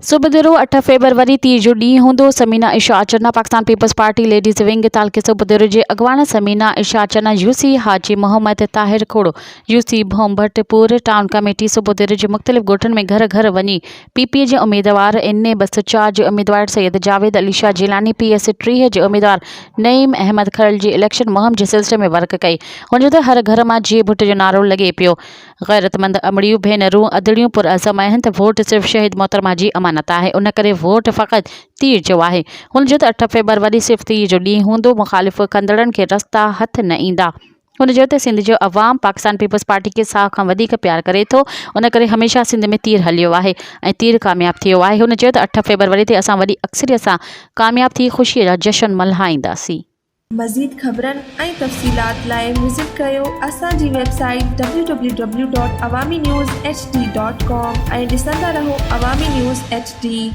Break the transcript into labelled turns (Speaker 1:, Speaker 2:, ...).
Speaker 1: सुबुह 8 फेबरवरी तीर जो ॾींहुं हूंदो। Samina Isha Channa Pakistan Peoples Party ladies wing तालके सुबुह जे अॻवान Samina Isha Channa UC Haji Muhammad Tahir Khoro UC Bhombhatpur town committee सुबुह जे मुख़्तलिफ़ ॻोठनि में घर घर वञी पीपीए जे उम्मीदवार NA 204 जे उम्मीदवार सैयद जावेद अली शाह जिलानी PS 30 जे उम्मीदवार नईम अहमद खरल जी इलेक्शन मुहिम जे सिलसिले में वर्क कई। हुन जो हर घर मां जीअ भुट जो नारो लॻे पियो। गैरतमंद अमड़ियूं भेनरूं अदड़ियूं पुरअज़म आहिनि त वोट सिर्फ़ शहीद मोहतरमा जी अमानत आहे, उन करे वोट फ़क़ति तीर जो आहे। हुन जो 8 फेबरवरी सिर्फ़ तीर जो ॾींहुं हूंदो। मुख़ालिफ़ कंदड़नि खे रस्ता हथ न ईंदा। हुन जो सिंध जो अवाम पाकिस्तान पीपल्स पार्टी खे साह खां वधीक प्यार करे थो, उन करे हमेशह सिंध में तीर हलियो आहे ऐं तीर कामयाब थियो आहे। हुन जो 8 फेबरवरी ते असां वॾी अक्सरियत सां कामयाब थी ख़ुशीअ जा जश्न मल्हाईंदासीं।
Speaker 2: मज़ीद ख़बरनि ऐं तफ़सीलात लाइ विज़िट कयो असांजी वेबसाइट www.awamiNewsHD.com ऐं ॾिसंदा रहो अवामी न्यूज़ HD।